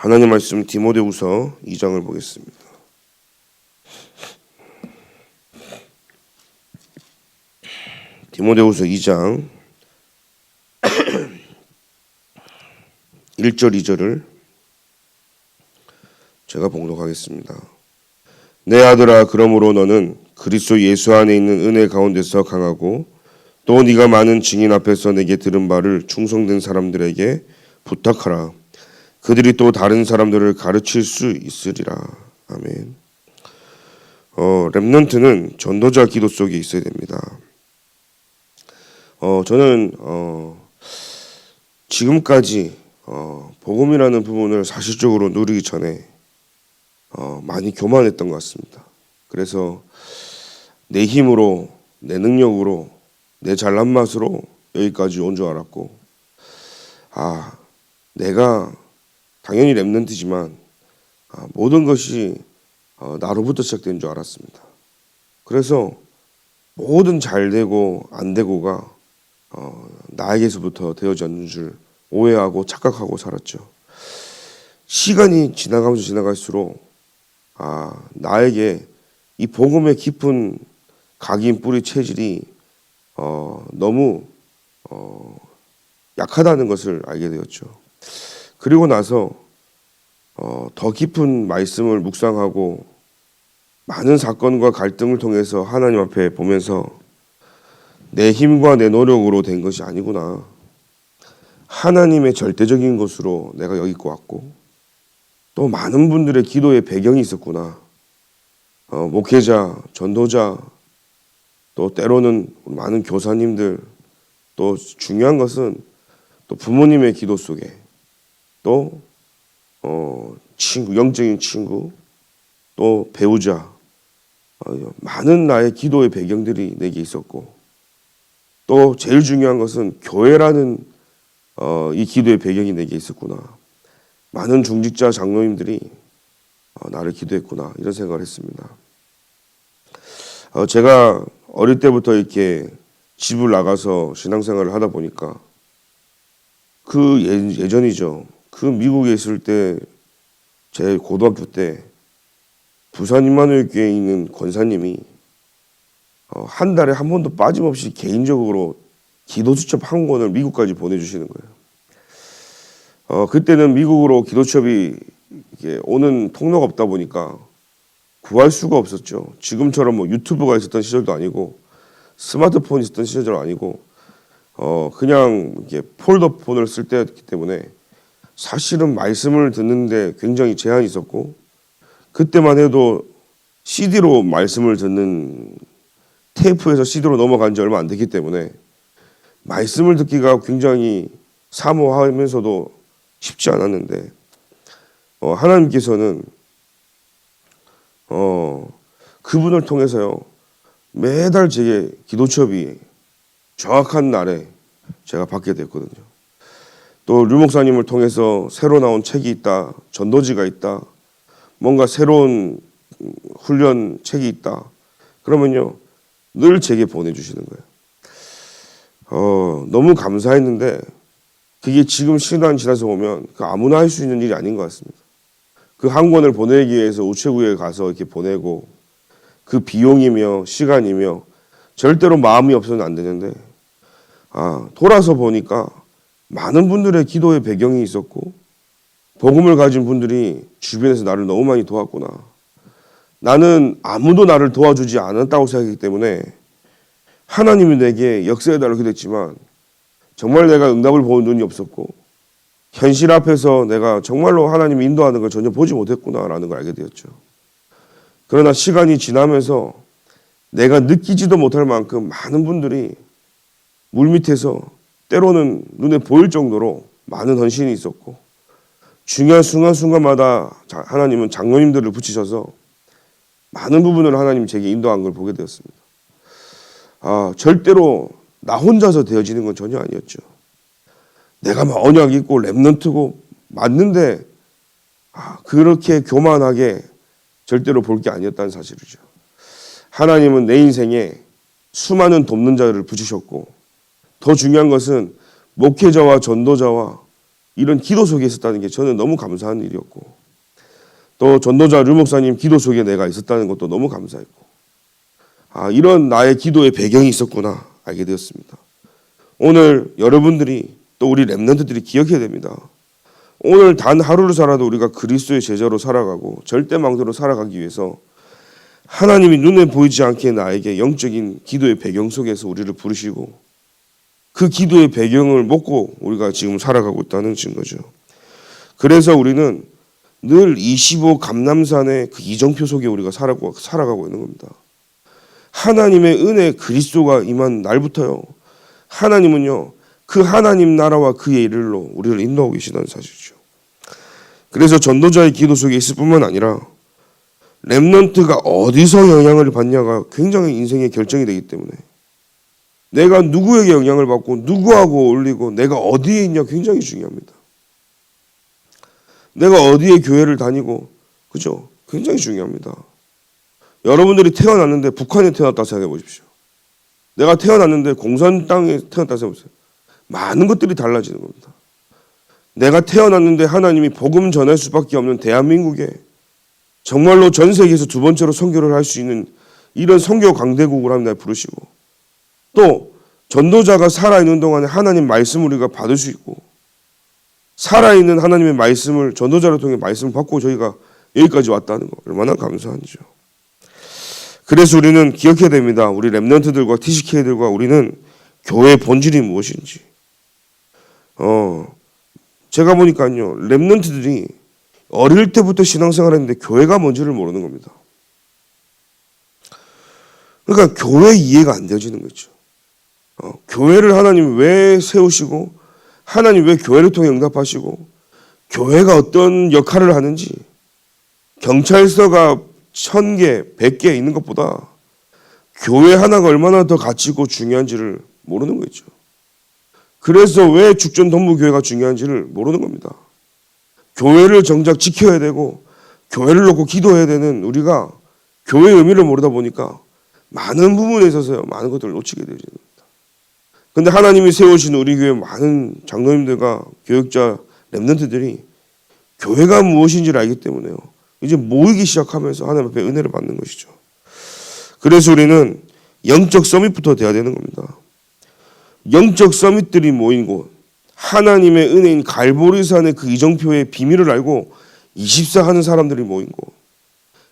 하나님 말씀 디모데후서 2장을 보겠습니다. 디모데후서 2장 1절 2절을 제가 봉독하겠습니다. 내 아들아, 그러므로 너는 그리스도 예수 안에 있는 은혜 가운데서 강하고 또 네가 많은 증인 앞에서 내게 들은 바를 충성된 사람들에게 부탁하라. 그들이 또 다른 사람들을 가르칠 수 있으리라. 아멘. 렘넌트는 전도자 기도 속에 있어야 됩니다. 저는 지금까지 복음이라는 부분을 사실적으로 누리기 전에 많이 교만했던 것 같습니다. 그래서 내 힘으로, 내 능력으로, 내 잘난 맛으로 여기까지 온 줄 알았고, 내가 당연히 렘넌트지만 모든 것이 나로부터 시작된 줄 알았습니다. 그래서 모든 잘 되고 안 되고가 나에게서부터 되어졌는 줄 오해하고 착각하고 살았죠. 시간이 지나가면서 지나갈수록 나에게 이 복음의 깊은 각인 뿌리 체질이 너무 약하다는 것을 알게 되었죠. 그리고 나서 더 깊은 말씀을 묵상하고 많은 사건과 갈등을 통해서 하나님 앞에 보면서 내 힘과 내 노력으로 된 것이 아니구나. 하나님의 절대적인 것으로 내가 여기고 왔고 또 많은 분들의 기도의 배경이 있었구나. 목회자, 전도자, 또 때로는 많은 교사님들, 또 중요한 것은 또 부모님의 기도 속에 또 친구, 영적인 친구, 또 배우자, 많은 나의 기도의 배경들이 내게 있었고 또 제일 중요한 것은 교회라는 이 기도의 배경이 내게 있었구나. 많은 중직자 장로님들이 나를 기도했구나, 이런 생각을 했습니다. 제가 어릴 때부터 이렇게 집을 나가서 신앙생활을 하다 보니까 그 예전이죠. 그 미국에 있을 때 제 고등학교 때 부산 임마누엘 교회에 있는 권사님이 한 달에 한 번도 빠짐없이 개인적으로 기도 수첩 한 권을 미국까지 보내주시는 거예요. 그때는 미국으로 기도 수첩이 오는 통로가 없다 보니까 구할 수가 없었죠. 지금처럼 뭐 유튜브가 있었던 시절도 아니고 스마트폰이 있었던 시절도 아니고 그냥 이렇게 폴더폰을 쓸 때였기 때문에 사실은 말씀을 듣는데 굉장히 제한이 있었고, 그때만 해도 CD로 말씀을 듣는, 테이프에서 CD로 넘어간 지 얼마 안 됐기 때문에 말씀을 듣기가 굉장히 사모하면서도 쉽지 않았는데 하나님께서는 그분을 통해서요 매달 제게 기도첩이 정확한 날에 제가 받게 됐거든요. 또 류 목사님을 통해서 새로 나온 책이 있다, 전도지가 있다, 뭔가 새로운 훈련 책이 있다, 그러면요 늘 제게 보내주시는 거예요. 너무 감사했는데 그게 지금 시간 지나서 보면 아무나 할 수 있는 일이 아닌 것 같습니다. 그 한 권을 보내기 위해서 우체국에 가서 이렇게 보내고 그 비용이며 시간이며 절대로 마음이 없어서는 안 되는데 돌아서 보니까 많은 분들의 기도의 배경이 있었고 복음을 가진 분들이 주변에서 나를 너무 많이 도왔구나. 나는 아무도 나를 도와주지 않았다고 생각했기 때문에 하나님이 내게 역사해달라고 기도했지만 정말 내가 응답을 보는 눈이 없었고 현실 앞에서 내가 정말로 하나님이 인도하는 걸 전혀 보지 못했구나라는 걸 알게 되었죠. 그러나 시간이 지나면서 내가 느끼지도 못할 만큼 많은 분들이 물밑에서 때로는 눈에 보일 정도로 많은 헌신이 있었고 중요한 순간순간마다 하나님은 장로님들을 붙이셔서 많은 부분을 하나님 제게 인도한 걸 보게 되었습니다. 절대로 나 혼자서 되어지는 건 전혀 아니었죠. 내가 막 언약 있고 렘넌트고 맞는데 그렇게 교만하게 절대로 볼 게 아니었다는 사실이죠. 하나님은 내 인생에 수많은 돕는 자를 붙이셨고 더 중요한 것은 목회자와 전도자와 이런 기도 속에 있었다는 게 저는 너무 감사한 일이었고, 또 전도자 류 목사님 기도 속에 내가 있었다는 것도 너무 감사했고, 이런 나의 기도의 배경이 있었구나 알게 되었습니다. 오늘 여러분들이 또 우리 렘넌트들이 기억해야 됩니다. 오늘 단 하루를 살아도 우리가 그리스도의 제자로 살아가고 절대망대로 살아가기 위해서 하나님이 눈에 보이지 않게 나에게 영적인 기도의 배경 속에서 우리를 부르시고 그 기도의 배경을 먹고 우리가 지금 살아가고 있다는 증거죠. 그래서 우리는 늘 25 감람산의 그 이정표 속에 우리가 살아가고 있는 겁니다. 하나님의 은혜 그리스도가 임한 날부터요, 하나님은요 그 하나님 나라와 그의 일로 우리를 인도하고 계시다는 사실이죠. 그래서 전도자의 기도 속에 있을 뿐만 아니라 렘넌트가 어디서 영향을 받냐가 굉장히 인생의 결정이 되기 때문에 내가 누구에게 영향을 받고 누구하고 어울리고 내가 어디에 있냐 굉장히 중요합니다. 내가 어디에 교회를 다니고, 그죠? 굉장히 중요합니다. 여러분들이 태어났는데 북한에 태어났다 생각해 보십시오. 내가 태어났는데 공산 땅에 태어났다 생각해 보세요. 많은 것들이 달라지는 겁니다. 내가 태어났는데 하나님이 복음 전할 수밖에 없는 대한민국에 정말로 전 세계에서 두 번째로 선교를 할 수 있는 이런 선교 강대국을 하나님 부르시고, 또 전도자가 살아있는 동안에 하나님 말씀을 우리가 받을 수 있고, 살아있는 하나님의 말씀을 전도자를 통해 말씀을 받고 저희가 여기까지 왔다는 거 얼마나 감사한지요. 그래서 우리는 기억해야 됩니다. 우리 렘넌트들과 TCK들과 우리는 교회의 본질이 무엇인지. 제가 보니까요, 렘넌트들이 어릴 때부터 신앙생활을 했는데 교회가 뭔지를 모르는 겁니다. 그러니까 교회 이해가 안 되어지는 거죠. 교회를 하나님 왜 세우시고, 하나님 왜 교회를 통해 응답하시고, 교회가 어떤 역할을 하는지, 경찰서가 1000개, 100개 있는 것보다 교회 하나가 얼마나 더 가치 있고 중요한지를 모르는 거죠. 그래서 왜 죽전동부교회가 중요한지를 모르는 겁니다. 교회를 정작 지켜야 되고 교회를 놓고 기도해야 되는 우리가 교회의 의미를 모르다 보니까 많은 부분에 있어서 많은 것들을 놓치게 되는 겁니다. 그런데 하나님이 세우신 우리 교회 많은 장로님들과 교육자, 렘넌트들이 교회가 무엇인지를 알기 때문에요, 이제 모이기 시작하면서 하나님 앞에 은혜를 받는 것이죠. 그래서 우리는 영적 서밋부터 돼야 되는 겁니다. 영적 서밋들이 모인 곳, 하나님의 은혜인 갈보리산의 그 이정표의 비밀을 알고 24 하는 사람들이 모인 곳,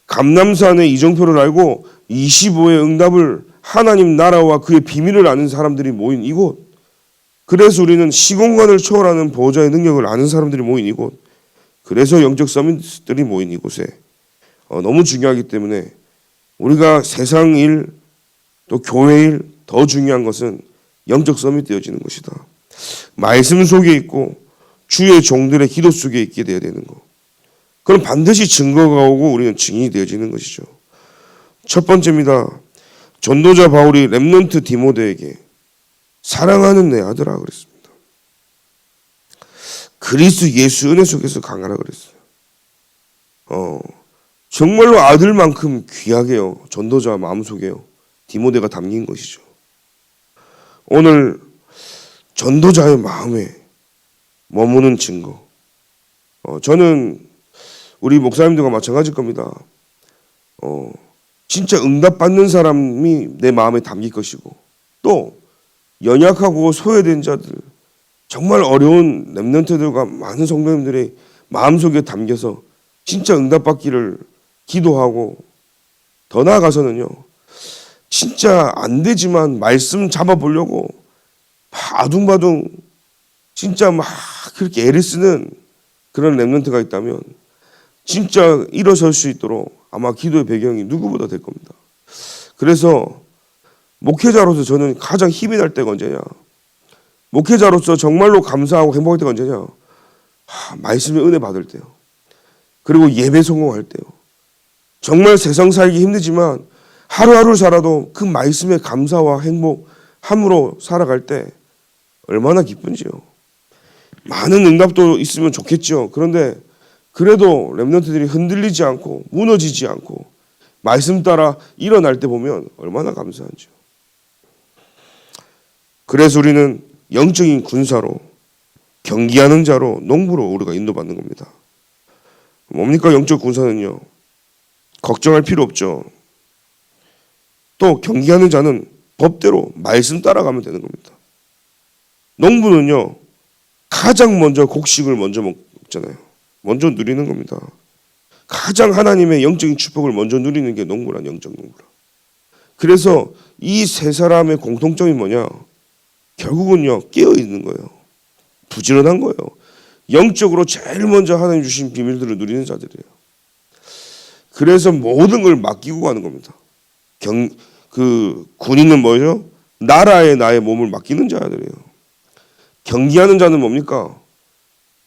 감람산의 이정표를 알고 25의 응답을 하나님 나라와 그의 비밀을 아는 사람들이 모인 이곳, 그래서 우리는 시공간을 초월하는 보호자의 능력을 아는 사람들이 모인 이곳, 그래서 영적 서밋들이 모인 이곳에 너무 중요하기 때문에 우리가 세상 일 또 교회 일 더 중요한 것은 영적 서밋 되어지는 것이다. 말씀 속에 있고 주의 종들의 기도 속에 있게 되어야 되는 것. 그럼 반드시 증거가 오고 우리는 증인이 되어지는 것이죠. 첫 번째입니다. 전도자 바울이 렘넌트 디모데에게 사랑하는 내 아들아 그랬습니다. 그리스도 예수 은혜 속에서 강하라 그랬어요. 정말로 아들만큼 귀하게요, 전도자 마음속에요, 디모데가 담긴 것이죠. 오늘 전도자의 마음에 머무는 증거, 저는 우리 목사님들과 마찬가지일 겁니다. 진짜 응답받는 사람이 내 마음에 담길 것이고, 또 연약하고 소외된 자들, 정말 어려운 렘넌트들과 많은 성도님들의 마음속에 담겨서 진짜 응답받기를 기도하고, 더 나아가서는요, 진짜 안 되지만 말씀 잡아보려고 바둥바둥 진짜 막 그렇게 애를 쓰는 그런 렘넌트가 있다면 진짜 일어설 수 있도록 아마 기도의 배경이 누구보다 될 겁니다. 그래서 목회자로서 저는 가장 힘이 날 때가 언제냐, 목회자로서 정말로 감사하고 행복할 때가 언제냐, 말씀의 은혜 받을 때요, 그리고 예배 성공할 때요. 정말 세상 살기 힘들지만 하루하루를 살아도 그 말씀의 감사와 행복함으로 살아갈 때 얼마나 기쁜지요. 많은 응답도 있으면 좋겠죠. 그런데 그래도 렘넌트들이 흔들리지 않고 무너지지 않고 말씀 따라 일어날 때 보면 얼마나 감사한지요. 그래서 우리는 영적인 군사로 경기하는 자로 농부로 우리가 인도받는 겁니다. 뭡니까 영적 군사는요? 걱정할 필요 없죠. 또 경기하는 자는 법대로 말씀 따라가면 되는 겁니다. 농부는요 가장 먼저 곡식을 먼저 먹잖아요. 먼저 누리는 겁니다. 가장 하나님의 영적인 축복을 먼저 누리는 게 농부란 영적 농부라. 그래서 이 세 사람의 공통점이 뭐냐? 결국은요 깨어 있는 거예요. 부지런한 거예요. 영적으로 제일 먼저 하나님 주신 비밀들을 누리는 자들이에요. 그래서 모든 걸 맡기고 가는 겁니다. 군인은 뭐죠? 나라에 나의 몸을 맡기는 자들이에요. 경기하는 자는 뭡니까?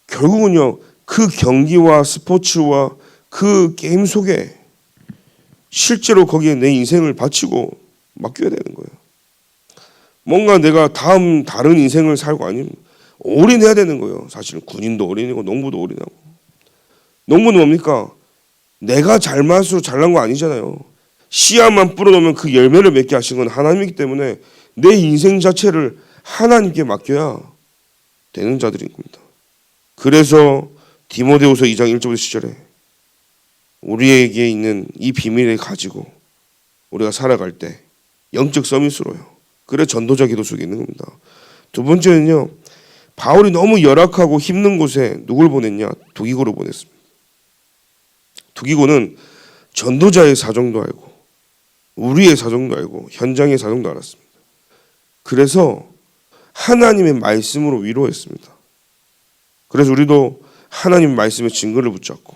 결국은요 그 경기와 스포츠와 그 게임 속에 실제로 거기에 내 인생을 바치고 맡겨야 되는 거예요. 뭔가 내가 다른 인생을 살고 아니면 올인해야 되는 거예요. 사실은 군인도 올인이고 농부도 올인하고. 농부는 뭡니까? 내가 잘만수로 잘난 거 아니잖아요. 씨앗만 뿌려놓으면 그 열매를 맺게 하신 건 하나님이기 때문에 내 인생 자체를 하나님께 맡겨야 되는 자들인 겁니다. 그래서 디모데후서 2장 1절부터 10절에 우리에게 있는 이 비밀을 가지고 우리가 살아갈 때 영적 서밋으로요. 그래 전도자 기도 속에 있는 겁니다. 두 번째는요. 바울이 너무 열악하고 힘든 곳에 누굴 보냈냐? 두기고를 보냈습니다. 두기고는 전도자의 사정도 알고 우리의 사정도 알고 현장의 사정도 알았습니다. 그래서 하나님의 말씀으로 위로했습니다. 그래서 우리도 하나님 말씀의 증거를 붙잡고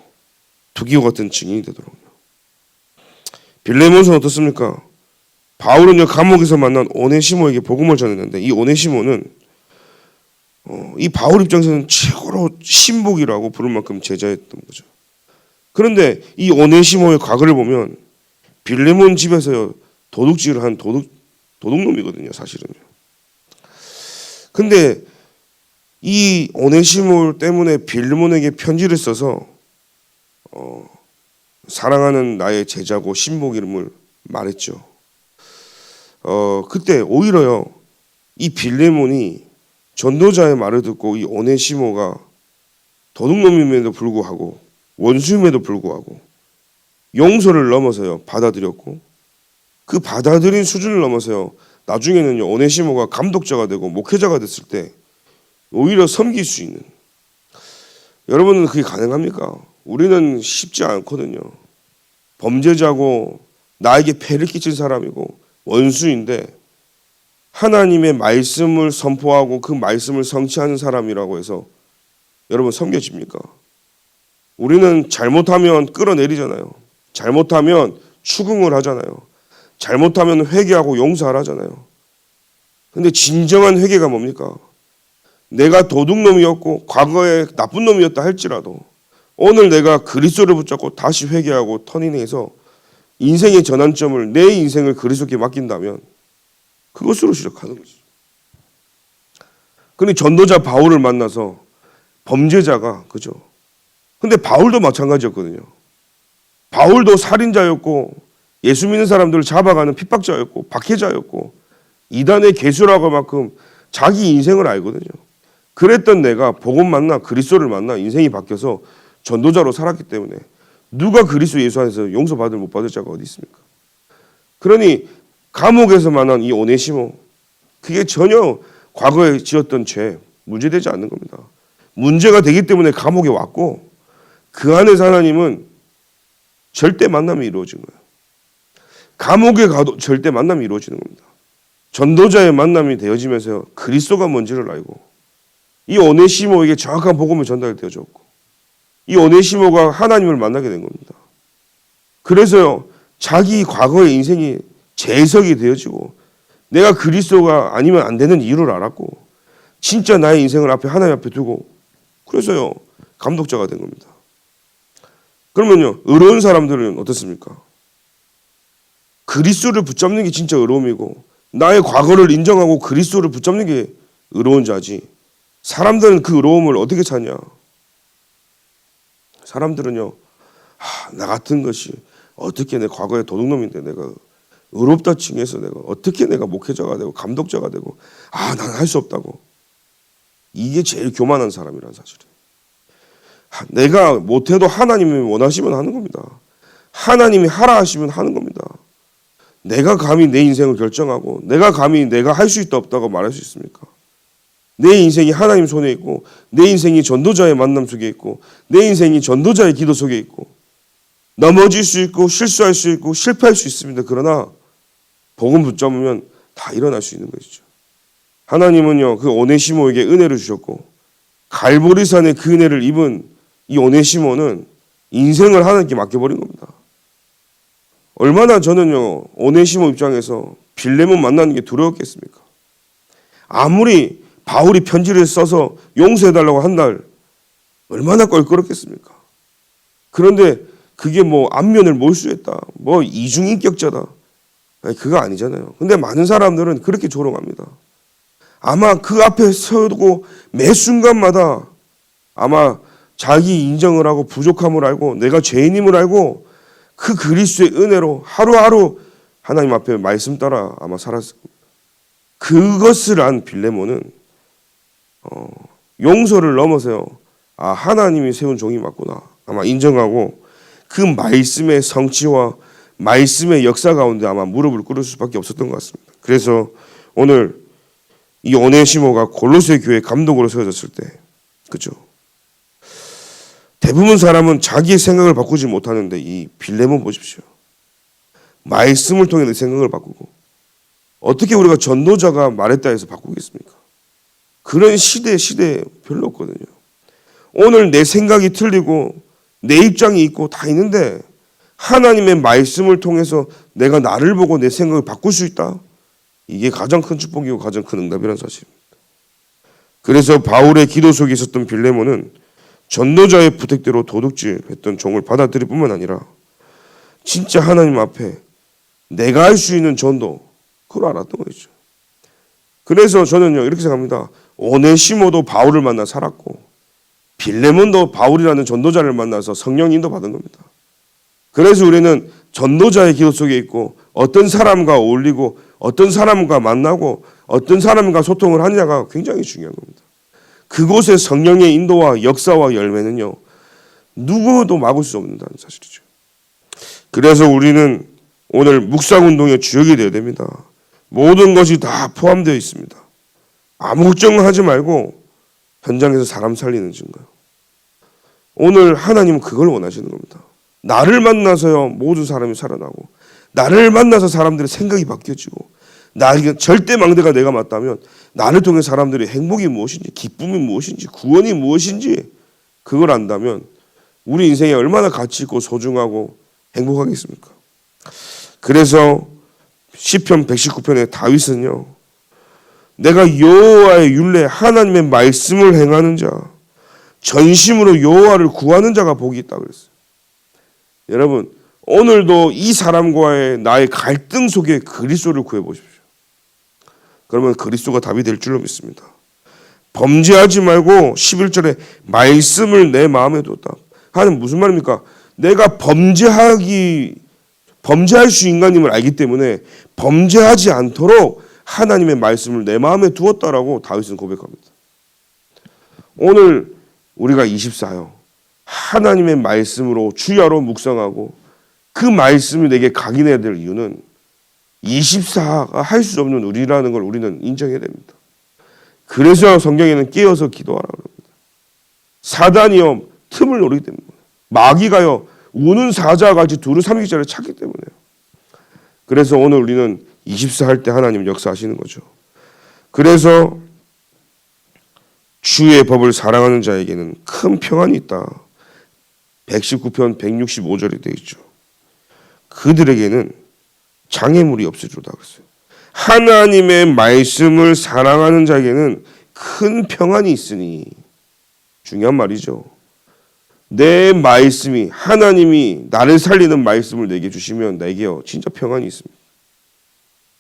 두기고 같은 증인이 되도록요. 빌레몬서는 어떻습니까? 바울은요 감옥에서 만난 오네시모에게 복음을 전했는데 이 오네시모는 이 바울 입장에서는 최고로 신복이라고 부를 만큼 제자였던 거죠. 그런데 이 오네시모의 과거를 보면 빌레몬 집에서 도둑질을 한 도둑놈이거든요, 사실은요. 근데 이 오네시모 때문에 빌레몬에게 편지를 써서 사랑하는 나의 제자고 신복 이름을 말했죠. 그때 오히려요 이 빌레몬이 전도자의 말을 듣고 이 오네시모가 도둑놈임에도 불구하고 원수임에도 불구하고 용서를 넘어서요 받아들였고 그 받아들인 수준을 넘어서요 나중에는요 오네시모가 감독자가 되고 목회자가 됐을 때 오히려 섬길 수 있는. 여러분은 그게 가능합니까? 우리는 쉽지 않거든요. 범죄자고 나에게 폐를 끼친 사람이고 원수인데 하나님의 말씀을 선포하고 그 말씀을 성취하는 사람이라고 해서 여러분 섬겨집니까? 우리는 잘못하면 끌어내리잖아요. 잘못하면 추궁을 하잖아요. 잘못하면 회개하고 용서하잖아요. 근데 진정한 회개가 뭡니까? 내가 도둑놈이었고 과거에 나쁜 놈이었다 할지라도 오늘 내가 그리스도를 붙잡고 다시 회개하고 터닝해서 인생의 전환점을 내 인생을 그리스도께 맡긴다면 그것으로 시작하는 거죠. 근데 전도자 바울을 만나서 범죄자가 그죠? 근데 바울도 마찬가지였거든요. 바울도 살인자였고 예수 믿는 사람들을 잡아가는 핍박자였고 박해자였고 이단의 개수라고 만큼 자기 인생을 알거든요. 그랬던 내가 복음 만나 그리스도를 만나 인생이 바뀌어서 전도자로 살았기 때문에 누가 그리스도 예수 안에서 용서받을 못 받을 자가 어디 있습니까? 그러니 감옥에서 만난 이 오네시모 그게 전혀 과거에 지었던 죄 문제되지 않는 겁니다. 문제가 되기 때문에 감옥에 왔고 그 안에서 하나님은 절대 만남이 이루어진 거예요. 감옥에 가도 절대 만남이 이루어지는 겁니다. 전도자의 만남이 되어지면서 그리스도가 뭔지를 알고 이 오네시모에게 정확한 복음을 전달되어졌고 이 오네시모가 하나님을 만나게 된 겁니다. 그래서요 자기 과거의 인생이 재해석이 되어지고 내가 그리스도가 아니면 안 되는 이유를 알았고 진짜 나의 인생을 앞에 하나님 앞에 두고 그래서요 감독자가 된 겁니다. 그러면요 의로운 사람들은 어떻습니까? 그리스도를 붙잡는 게 진짜 의로움이고 나의 과거를 인정하고 그리스도를 붙잡는 게 의로운 자지. 사람들은 그 의로움을 어떻게 찾냐? 사람들은요 나 같은 것이 어떻게 내 과거의 도둑놈인데 내가 의롭다 칭해서 내가 어떻게 내가 목회자가 되고 감독자가 되고 나는 할 수 없다고. 이게 제일 교만한 사람이란 사실이에요. 내가 못해도 하나님이 원하시면 하는 겁니다. 하나님이 하라 하시면 하는 겁니다. 내가 감히 내 인생을 결정하고 내가 감히 내가 할 수 있다 없다고 말할 수 있습니까? 내 인생이 하나님 손에 있고 내 인생이 전도자의 만남 속에 있고 내 인생이 전도자의 기도 속에 있고 넘어질 수 있고 실수할 수 있고 실패할 수 있습니다. 그러나 복음 붙잡으면 다 일어날 수 있는 것이죠. 하나님은요 그 오네시모에게 은혜를 주셨고 갈보리산의 그 은혜를 입은 이 오네시모는 인생을 하나님께 맡겨버린 겁니다. 얼마나 저는요 오네시모 입장에서 빌레몬 만나는 게 두려웠겠습니까? 아무리 바울이 편지를 써서 용서해달라고 한 날 얼마나 껄끄럽겠습니까? 그런데 그게 뭐 안면을 몰수했다, 뭐 이중인격자다, 그거 아니잖아요. 근데 많은 사람들은 그렇게 조롱합니다. 아마 그 앞에 서고 매 순간마다 아마 자기 인정을 하고 부족함을 알고 내가 죄인임을 알고 그 그리스도의 은혜로 하루하루 하나님 앞에 말씀 따라 아마 살았을 겁니다. 그것을 안 빌레몬은 용서를 넘어서요. 아, 하나님이 세운 종이 맞구나 아마 인정하고 그 말씀의 성취와 말씀의 역사 가운데 아마 무릎을 꿇을 수밖에 없었던 것 같습니다. 그래서 오늘 이 오네시모가 골로새 교회 감독으로 세워졌을 때, 그죠? 대부분 사람은 자기의 생각을 바꾸지 못하는데 이 빌레몬 보십시오. 말씀을 통해 내 생각을 바꾸고 어떻게 우리가 전도자가 말했다 해서 바꾸겠습니까? 그런 시대 별로 없거든요. 오늘 내 생각이 틀리고 내 입장이 있고 다 있는데 하나님의 말씀을 통해서 내가 나를 보고 내 생각을 바꿀 수 있다. 이게 가장 큰 축복이고 가장 큰 응답이라는 사실입니다. 그래서 바울의 기도 속에 있었던 빌레몬은 전도자의 부탁대로 도둑질했던 종을 받아들일 뿐만 아니라 진짜 하나님 앞에 내가 할 수 있는 전도 그걸 알았던 거죠. 그래서 저는요 이렇게 생각합니다. 오네시모도 바울을 만나 살았고 빌레몬도 바울이라는 전도자를 만나서 성령 인도 받은 겁니다. 그래서 우리는 전도자의 기도 속에 있고 어떤 사람과 어울리고 어떤 사람과 만나고 어떤 사람과 소통을 하느냐가 굉장히 중요한 겁니다. 그곳의 성령의 인도와 역사와 열매는요 누구도 막을 수 없는다는 사실이죠. 그래서 우리는 오늘 묵상운동의 주역이 되어야 됩니다. 모든 것이 다 포함되어 있습니다. 아무 걱정하지 말고 현장에서 사람 살리는 증거요. 오늘 하나님은 그걸 원하시는 겁니다. 나를 만나서요 모든 사람이 살아나고 나를 만나서 사람들의 생각이 바뀌어지고 나에게 절대 망대가 내가 맞다면 나를 통해 사람들이 행복이 무엇인지 기쁨이 무엇인지 구원이 무엇인지 그걸 안다면 우리 인생에 얼마나 가치 있고 소중하고 행복하겠습니까? 그래서 시편 119편의 다윗은요 내가 여호와의 율례 하나님의 말씀을 행하는 자 전심으로 여호와를 구하는 자가 복이 있다 그랬어요. 여러분 오늘도 이 사람과의 나의 갈등 속에 그리스도를 구해보십시오. 그러면 그리스도가 답이 될 줄로 믿습니다. 범죄하지 말고 11절에 말씀을 내 마음에 뒀다 하는 무슨 말입니까? 내가 범죄할 수 인간임을 알기 때문에 범죄하지 않도록 하나님의 말씀을 내 마음에 두었다라고 다윗은 고백합니다. 오늘 우리가 24요 하나님의 말씀으로 주야로 묵상하고 그 말씀이 내게 각인해야 될 이유는 24가 할 수 없는 우리라는 걸 우리는 인정해야 됩니다. 그래서 성경에는 깨어서 기도하라고 합니다. 사단이요 틈을 노리기 때문에 마귀가요 우는 사자와 같이 두루 삼킬 자를 찾기 때문에요. 그래서 오늘 우리는 24 할 때 하나님 역사하시는 거죠. 그래서 주의 법을 사랑하는 자에게는 큰 평안이 있다. 119편 165절이 되어 있죠. 그들에게는 장애물이 없으리로다 그랬어요. 하나님의 말씀을 사랑하는 자에게는 큰 평안이 있으니 중요한 말이죠. 내 말씀이 하나님이 나를 살리는 말씀을 내게 주시면 내게요 진짜 평안이 있습니다.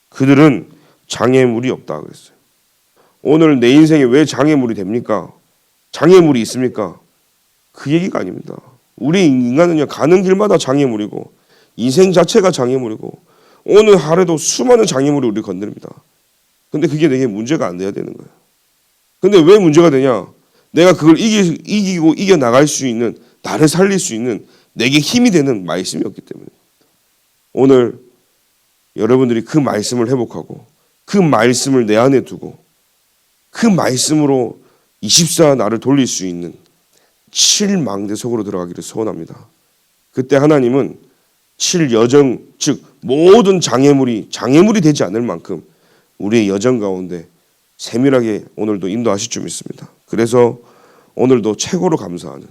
그들은 장애물이 없다 그랬어요. 오늘 내 인생에 왜 장애물이 됩니까? 장애물이 있습니까? 그 얘기가 아닙니다. 우리 인간은요 가는 길마다 장애물이고 인생 자체가 장애물이고 오늘 하루에도 수많은 장애물이 우리를 건드립니다. 근데 그게 내게 문제가 안 돼야 되는 거예요. 근데 왜 문제가 되냐? 내가 그걸 이기고 이겨나갈 수 있는, 나를 살릴 수 있는 내게 힘이 되는 말씀이 없기 때문에. 오늘 여러분들이 그 말씀을 회복하고 그 말씀을 내 안에 두고 그 말씀으로 24 나를 돌릴 수 있는 7망대 속으로 들어가기를 소원합니다. 그때 하나님은 7여정, 즉 모든 장애물이 되지 않을 만큼 우리의 여정 가운데 세밀하게 오늘도 인도하실 줄 믿습니다. 그래서 오늘도 최고로 감사하는,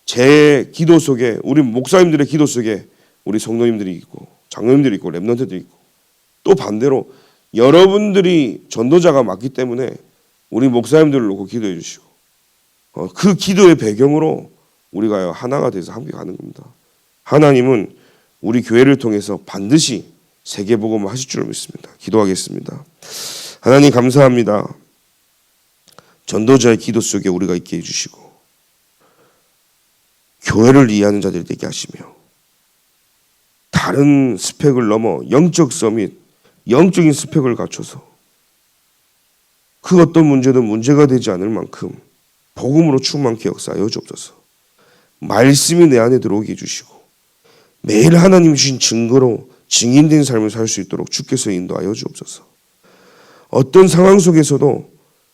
제 기도 속에, 우리 목사님들의 기도 속에 우리 성도님들이 있고 장로님들이 있고 렘넌트들이 있고, 또 반대로 여러분들이 전도자가 맞기 때문에 우리 목사님들을 놓고 기도해 주시고, 그 기도의 배경으로 우리가 하나가 돼서 함께 가는 겁니다. 하나님은 우리 교회를 통해서 반드시 세계복음을 하실 줄 믿습니다. 기도하겠습니다. 하나님 감사합니다. 전도자의 기도 속에 우리가 있게 해주시고 교회를 이해하는 자들이 되게 하시며, 다른 스펙을 넘어 영적 서밋, 영적인 스펙을 갖춰서 그 어떤 문제도 문제가 되지 않을 만큼 복음으로 충만케 역사하여 주옵소서. 말씀이 내 안에 들어오게 해주시고 매일 하나님 주신 증거로 증인된 삶을 살 수 있도록 주께서 인도하여 주옵소서. 어떤 상황 속에서도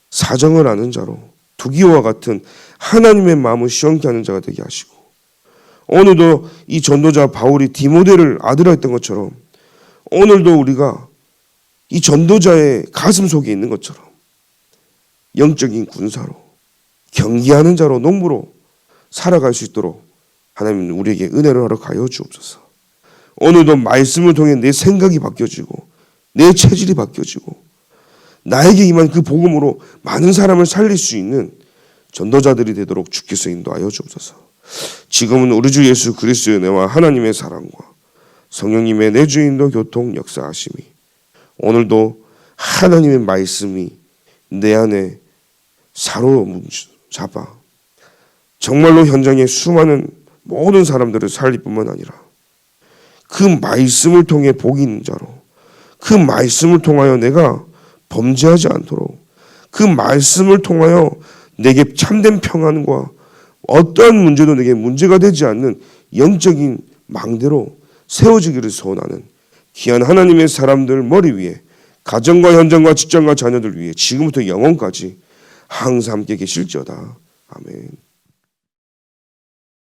사정을 아는 자로 두기와 같은 하나님의 마음을 시원케 하는 자가 되게 하시고, 오늘도 이 전도자 바울이 디모데를 아들라 했던 것처럼 오늘도 우리가 이 전도자의 가슴 속에 있는 것처럼 영적인 군사로, 경기하는 자로, 농부로 살아갈 수 있도록 하나님 우리에게 은혜를 허락하여 주옵소서. 오늘도 말씀을 통해 내 생각이 바뀌어지고 내 체질이 바뀌어지고 나에게 임한 그 복음으로 많은 사람을 살릴 수 있는 전도자들이 되도록 주께서 인도하여 주옵소서. 지금은 우리 주 예수 그리스도의 은혜와 하나님의 사랑과 성령님의 내주인도 교통 역사하심이 오늘도 하나님의 말씀이 내 안에 사로잡아 정말로 현장에 수많은 모든 사람들을 살릴 뿐만 아니라 그 말씀을 통해 복이 있는 자로, 그 말씀을 통하여 내가 범죄하지 않도록, 그 말씀을 통하여 내게 참된 평안과 어떠한 문제도 내게 문제가 되지 않는 영적인 망대로 세워지기를 소원하는 귀한 하나님의 사람들 머리 위에, 가정과 현장과 직장과 자녀들 위해 지금부터 영원까지 항상 함께 계실지어다. 아멘.